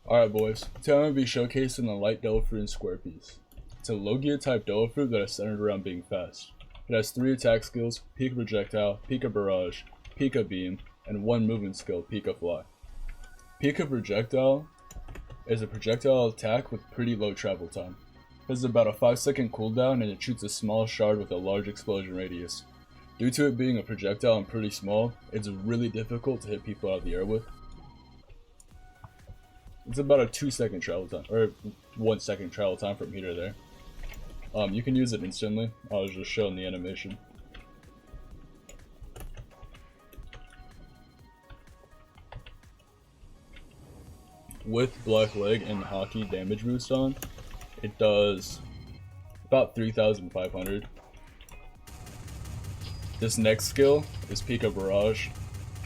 Alright boys, today I'm going to be showcasing the light devil fruit and square piece. It's a Logia type devil fruit that is centered around being fast. It has 3 attack skills, Pika Projectile, Pika Barrage, Pika Beam, and 1 movement skill, Pika Fly. Pika Projectile is a projectile attack with pretty low travel time. It has about a 5-second cooldown and it shoots a small shard with a large explosion radius. Due to it being a projectile and pretty small, it's really difficult to hit people out of the air with. It's about a 2-second travel time, or 1 second travel time from here to there. You can use it instantly. I was just showing the animation. With Black Leg and Hockey damage boost on, it does about 3,500. This next skill is Pika Barrage.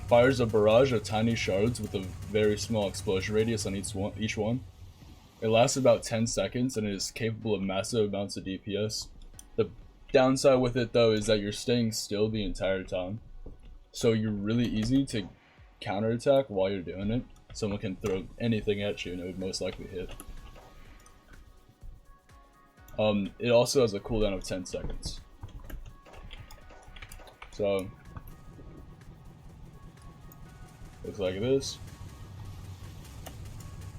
Fires a barrage of tiny shards with a very small explosion radius on each one. It lasts about 10 seconds and it is capable of massive amounts of DPS. The downside with it though is that you're staying still the entire time. So you're really easy to counterattack while you're doing it. Someone can throw anything at you and it would most likely hit. It also has a cooldown of 10 seconds. So looks like this.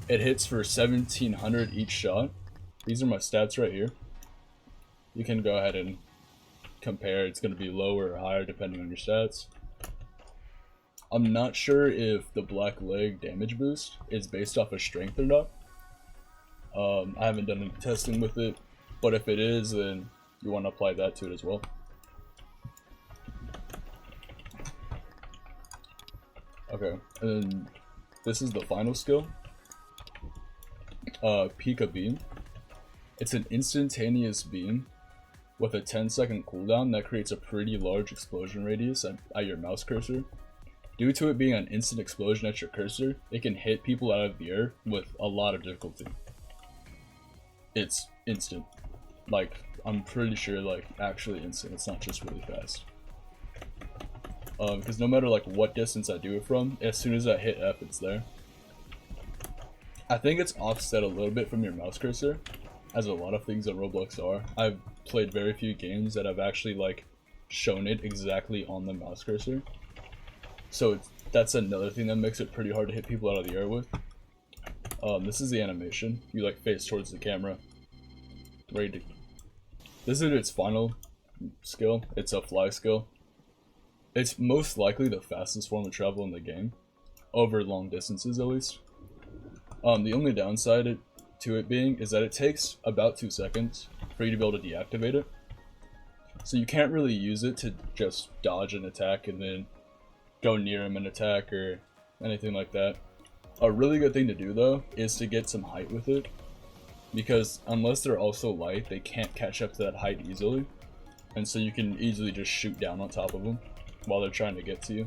It hits for 1700 each shot. These are my stats right here. You can go ahead and compare. It's going to be lower or higher depending on your stats. I'm not sure if the Black Leg damage boost is based off of strength or not. I haven't done any testing with it, but if it is, then you want to apply that to it as well. Okay, and then this is the final skill. Pika Beam. It's an instantaneous beam with a 10-second cooldown that creates a pretty large explosion radius at your mouse cursor. Due to it being an instant explosion at your cursor, it can hit people out of the air with a lot of difficulty. It's instant. Like, I'm pretty sure, like, actually instant. It's not just really fast. Because no matter like what distance I do it from, as soon as I hit F, it's there. I think it's offset a little bit from your mouse cursor, as a lot of things on Roblox are. I've played very few games that have actually like shown it exactly on the mouse cursor. So that's another thing that makes it pretty hard to hit people out of the air with. This is the animation. You like face towards the camera. Ready to... This is its final skill. It's a fly skill. It's most likely the fastest form of travel in the game, over long distances at least. The only downside to it being is that it takes about 2 seconds for you to be able to deactivate it. So you can't really use it to just dodge an attack and then go near him and attack or anything like that. A really good thing to do though is to get some height with it, because unless they're also light, they can't catch up to that height easily, and so you can easily just shoot down on top of them while they're trying to get to you.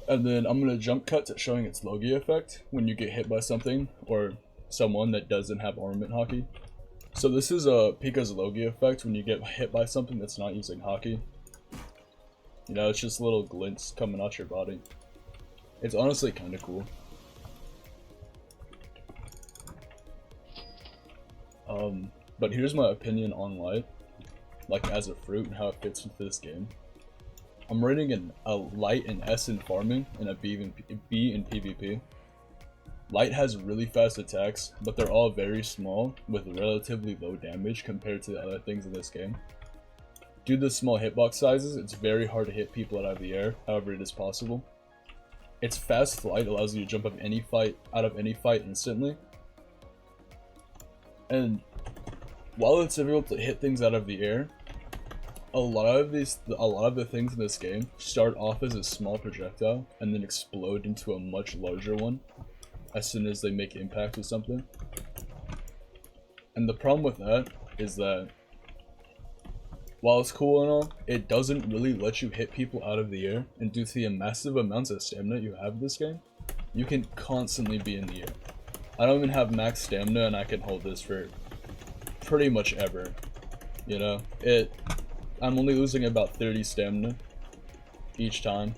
And then I'm going to jump cut to showing its Logia effect when you get hit by something or someone that doesn't have armament hockey. So this is Pika's Logia effect when you get hit by something that's not using hockey. You know, it's just little glints coming out your body. It's honestly kind of cool. But here's my opinion on light, like as a fruit and how it fits into this game. I'm rating a light and S in farming and a B in PvP. Light has really fast attacks, but they're all very small with relatively low damage compared to the other things in this game. Due to the small hitbox sizes, it's very hard to hit people out of the air, however it is possible. Its fast flight allows you to jump out of any fight instantly. And while it's able to hit things out of the air, a lot of the things in this game start off as a small projectile and then explode into a much larger one as soon as they make impact with something. And the problem with that is that while it's cool and all, it doesn't really let you hit people out of the air, and due to the massive amounts of stamina you have in this game, you can constantly be in the air. I don't even have max stamina and I can hold this for pretty much ever. You know, I'm only losing about 30 stamina each time.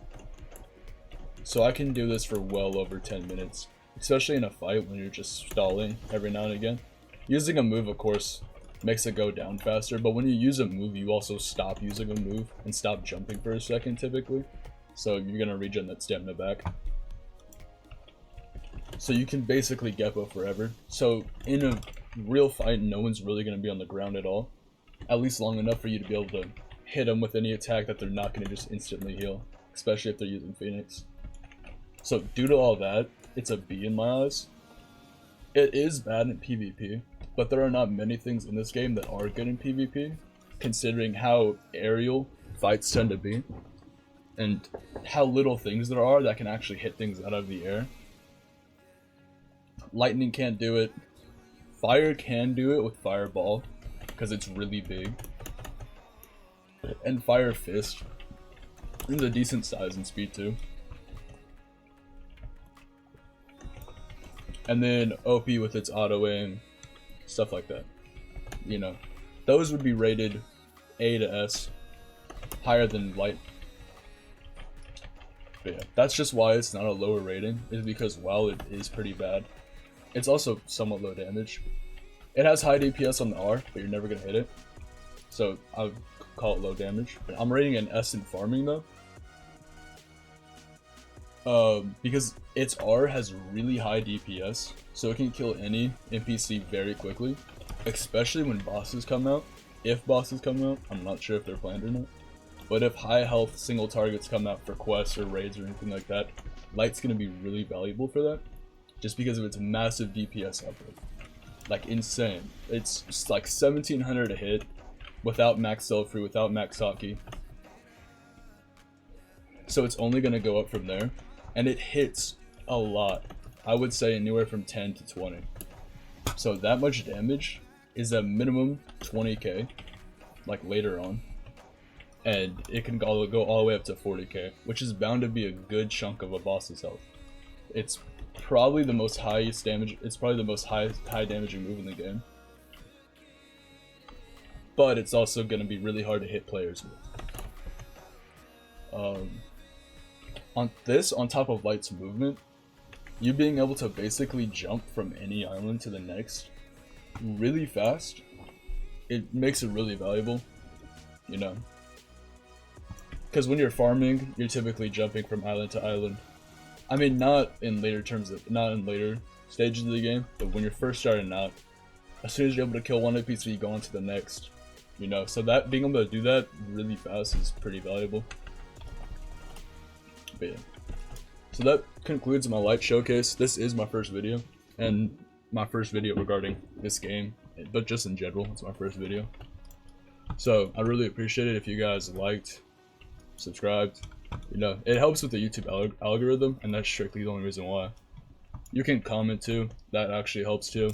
So I can do this for well over 10 minutes, especially in a fight when you're just stalling every now and again. Using a move, of course, makes it go down faster, but when you use a move, you also stop using a move and stop jumping for a second typically. So you're gonna regen that stamina back. So you can basically Geppo forever. So in a real fight, no one's really gonna be on the ground at all. At least long enough for you to be able to hit them with any attack that they're not gonna just instantly heal. Especially if they're using Phoenix. So due to all that, it's a B in my eyes. It is bad in PvP, but there are not many things in this game that are good in PvP, considering how aerial fights tend to be, and how little things there are that can actually hit things out of the air. Lightning can't do it. Fire can do it with Fireball, because it's really big. And Fire Fist is a decent size and speed too. And then OP with its auto aim, stuff like that. You know, those would be rated A to S, higher than light. But yeah, that's just why it's not a lower rating, is because while it is pretty bad, it's also somewhat low damage. It has high DPS on the R, but you're never gonna hit it. So I would call it low damage. I'm rating an S in farming though. Because its R has really high DPS, so it can kill any NPC very quickly, especially when bosses come out. If bosses come out, I'm not sure if they're planned or not, but if high health single targets come out for quests or raids or anything like that, Light's going to be really valuable for that, just because of its massive DPS output. Like insane. It's just like 1700 a hit, without max Selfree, without max Hockey. So it's only going to go up from there. And it hits a lot. I would say anywhere from 10 to 20. So that much damage is a minimum 20k, like later on. And it can go all the way up to 40k, which is bound to be a good chunk of a boss's health. It's probably the most highest damage, it's probably the most high damaging move in the game. But it's also going to be really hard to hit players with. On top of Light's movement, you being able to basically jump from any island to the next really fast, it makes it really valuable, you know. Because when you're farming, you're typically jumping from island to island. I mean, not in later stages of the game, but when you're first starting out, as soon as you're able to kill one NPC, you go on to the next, you know. So that being able to do that really fast is pretty valuable. But yeah. So that concludes my Light showcase. This is my first video, and my first video regarding this game, but just in general, it's my first video. So I really appreciate it if you guys liked, subscribed. You know, it helps with the YouTube algorithm, and that's strictly the only reason why. You can comment too, that actually helps too.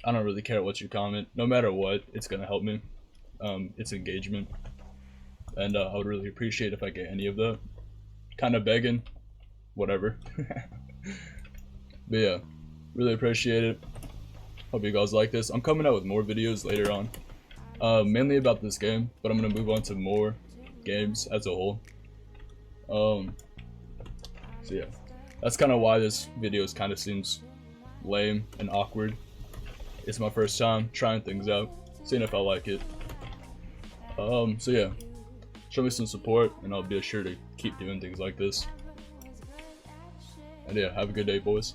I don't really care what you comment, no matter what, it's gonna help me. It's engagement, and I would really appreciate if I get any of that. Kind of begging, whatever. But yeah, really appreciate it. Hope you guys like this. I'm coming out with more videos later on, mainly about this game, but I'm gonna move on to more games as a whole. So yeah, that's kind of why this video kind of seems lame and awkward. It's my first time trying things out, seeing if I like it. So yeah, show me some support, and I'll be sure to keep doing things like this. And yeah, have a good day, boys.